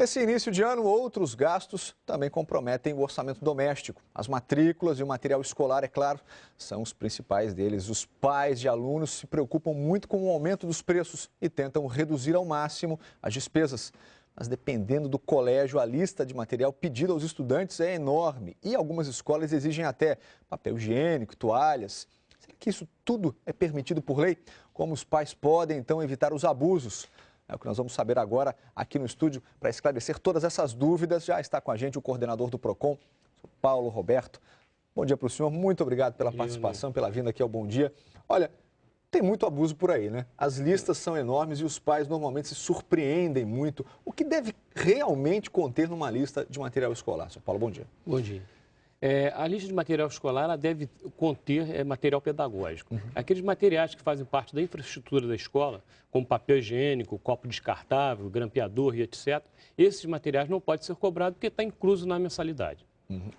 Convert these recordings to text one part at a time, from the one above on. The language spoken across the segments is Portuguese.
Nesse início de ano, outros gastos também comprometem o orçamento doméstico. As matrículas e o material escolar, é claro, são os principais deles. Os pais de alunos se preocupam muito com o aumento dos preços e tentam reduzir ao máximo as despesas. Mas dependendo do colégio, a lista de material pedido aos estudantes é enorme e algumas escolas exigem até papel higiênico, toalhas. Será que isso tudo é permitido por lei? Como os pais podem, então, evitar os abusos? É o que nós vamos saber agora aqui no estúdio. Para esclarecer todas essas dúvidas, já está com a gente o coordenador do PROCON, o Paulo Roberto. Bom dia para o senhor, muito obrigado pela participação, pela vinda aqui ao Bom Dia. Olha, tem muito abuso por aí, né? As listas são enormes e os pais normalmente se surpreendem muito. O que deve realmente conter numa lista de material escolar? Sr. Paulo, bom dia. Bom dia. A lista de material escolar ela deve conter material pedagógico. Aqueles materiais que fazem parte da infraestrutura da escola, como papel higiênico, copo descartável, grampeador e etc., esses materiais não podem ser cobrados porque está incluso na mensalidade.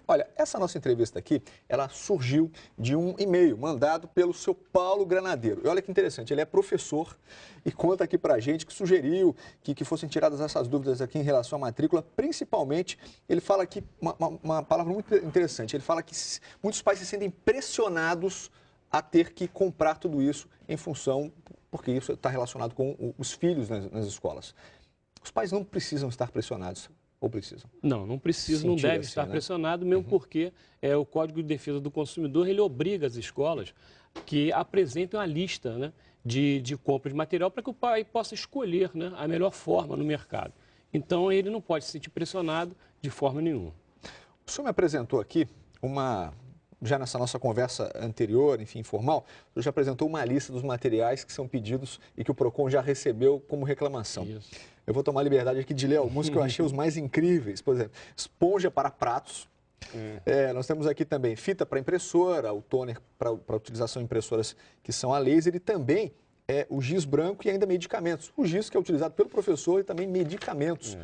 Olha, essa nossa entrevista aqui, ela surgiu de um e-mail mandado pelo seu Paulo Granadeiro. E olha que interessante, ele é professor e conta aqui pra gente que sugeriu que fossem tiradas essas dúvidas aqui em relação à matrícula. Principalmente, ele fala aqui uma palavra muito interessante, ele fala que muitos pais se sentem pressionados a ter que comprar tudo isso em função, porque isso está relacionado com os filhos nas escolas. Os pais não precisam estar pressionados. Ou precisam? Não precisa, não deve estar pressionado, mesmo porque o Código de Defesa do Consumidor ele obriga as escolas que apresentem uma lista, né, de compra de material para que o pai possa escolher, né, a melhor forma no mercado. Então, ele não pode se sentir pressionado de forma nenhuma. O senhor me apresentou aqui já nessa nossa conversa anterior, enfim, informal, o senhor já apresentou uma lista dos materiais que são pedidos e que o PROCON já recebeu como reclamação. Isso. Eu vou tomar a liberdade aqui de ler alguns que eu achei os mais incríveis. Por exemplo, esponja para pratos. Nós temos aqui também fita para impressora, o toner para utilização em impressoras que são a laser e também o giz branco e ainda medicamentos. O giz que é utilizado pelo professor e também medicamentos.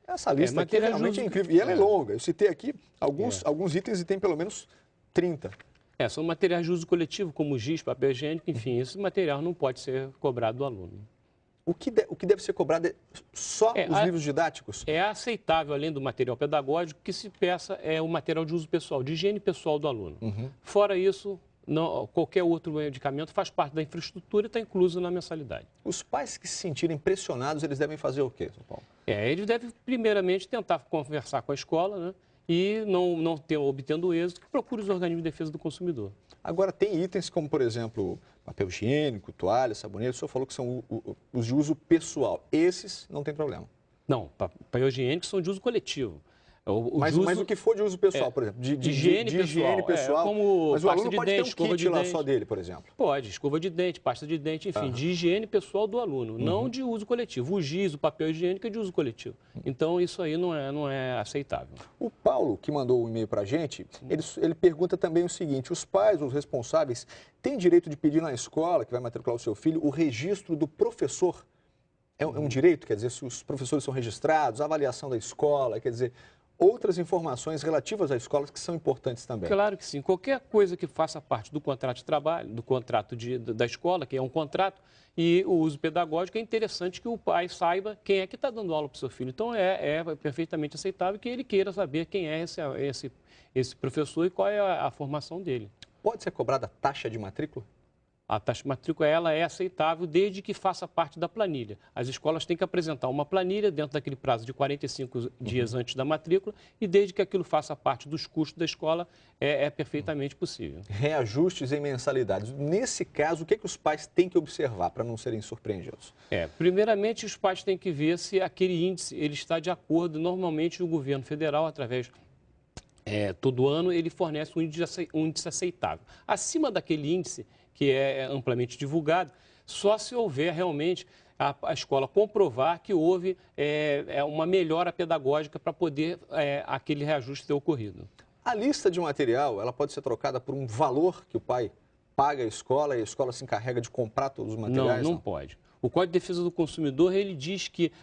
Essa lista aqui realmente é incrível. E ela é longa. Eu citei aqui alguns itens e tem pelo menos 30. São materiais de uso coletivo, como giz, papel higiênico, enfim, esse material não pode ser cobrado do aluno. O que deve ser cobrado é só os livros didáticos? É aceitável, além do material pedagógico, que se peça o material de uso pessoal, de higiene pessoal do aluno. Fora isso, qualquer outro medicamento faz parte da infraestrutura e está incluso na mensalidade. Os pais que se sentirem pressionados, eles devem fazer o quê, São Paulo? Eles devem, primeiramente, tentar conversar com a escola, né? E obtendo êxito, que procure os organismos de defesa do consumidor. Agora, tem itens como, por exemplo, papel higiênico, toalha, sabonete, o senhor falou que são os de uso pessoal. Esses não tem problema? Não, papel higiênico são de uso coletivo. Mas o que for de uso pessoal, por exemplo, de higiene pessoal, como mas o aluno pode dente, ter um kit lá só dele, por exemplo? Pode, escova de dente, pasta de dente, enfim, de higiene pessoal do aluno, não de uso coletivo. O giz, o papel higiênico é de uso coletivo. Então, isso aí não é aceitável. O Paulo, que mandou o e-mail para a gente, ele pergunta também o seguinte: os pais, os responsáveis, têm direito de pedir na escola, que vai matricular o seu filho, o registro do professor? É um direito? Quer dizer, se os professores são registrados, a avaliação da escola, quer dizer, outras informações relativas à escola que são importantes também. Claro que sim. Qualquer coisa que faça parte do contrato de trabalho, do contrato da escola, que é um contrato, e o uso pedagógico, é interessante que o pai saiba quem é que está dando aula para o seu filho. Então, é perfeitamente aceitável que ele queira saber quem é esse professor e qual é a formação dele. Pode ser cobrada taxa de matrícula? A taxa de matrícula ela é aceitável desde que faça parte da planilha. As escolas têm que apresentar uma planilha dentro daquele prazo de 45 dias antes da matrícula e desde que aquilo faça parte dos custos da escola, é perfeitamente possível. Reajustes em mensalidades. Nesse caso, o que os pais têm que observar para não serem surpreendidos? Primeiramente, os pais têm que ver se aquele índice ele está de acordo. Normalmente, o governo federal, através todo ano, ele fornece um índice aceitável. Acima daquele índice, que é amplamente divulgado, só se houver realmente a escola comprovar que houve uma melhora pedagógica para poder aquele reajuste ter ocorrido. A lista de material, ela pode ser trocada por um valor que o pai paga à escola e a escola se encarrega de comprar todos os materiais? Não pode. O Código de Defesa do Consumidor, ele diz que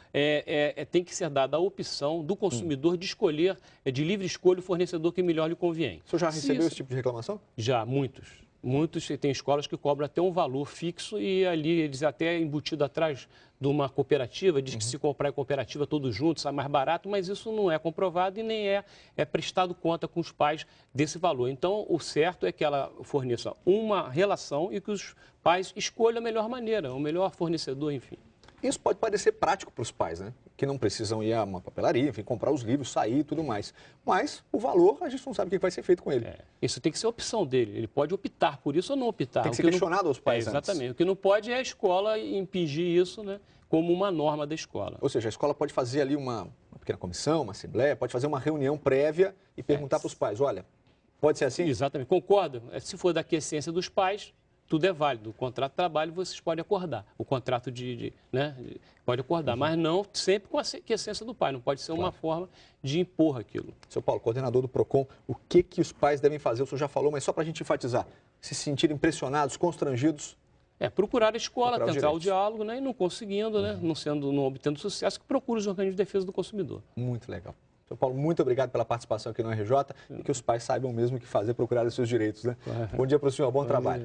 tem que ser dada a opção do consumidor de escolher, de livre escolha, o fornecedor que melhor lhe convém. O senhor já recebeu esse tipo de reclamação? Já, muitos. Tem escolas que cobram até um valor fixo e ali eles até embutido atrás de uma cooperativa, diz que se comprar em cooperativa todos juntos sai mais barato, mas isso não é comprovado e nem é prestado conta com os pais desse valor. Então, o certo é que ela forneça uma relação e que os pais escolham a melhor maneira, o melhor fornecedor, enfim. Isso pode parecer prático para os pais, né? Que não precisam ir a uma papelaria, enfim, comprar os livros, sair e tudo mais. Mas o valor, a gente não sabe o que vai ser feito com ele. Isso tem que ser opção dele. Ele pode optar por isso ou não optar. Tem que ser questionado aos pais exatamente. antes. O que não pode é a escola impingir isso, né, como uma norma da escola. Ou seja, a escola pode fazer ali uma pequena comissão, uma assembleia, pode fazer uma reunião prévia e perguntar para os pais, olha, pode ser assim? Exatamente. Concordo. Se for da aquiescência dos pais, tudo é válido. O contrato de trabalho vocês podem acordar. O contrato pode acordar, mas não sempre com a aquiescência do pai. Não pode ser uma forma de impor aquilo. Seu Paulo, coordenador do PROCON, o que os pais devem fazer? O senhor já falou, mas só para a gente enfatizar. Se sentirem pressionados, constrangidos. Procurar a escola, tentar o diálogo, né, e não conseguindo, né, não obtendo sucesso, que procure os organismos de defesa do consumidor. Muito legal. Seu Paulo, muito obrigado pela participação aqui no RJ e que os pais saibam mesmo o que fazer, procurar os seus direitos, né? Bom dia para o senhor, bom trabalho.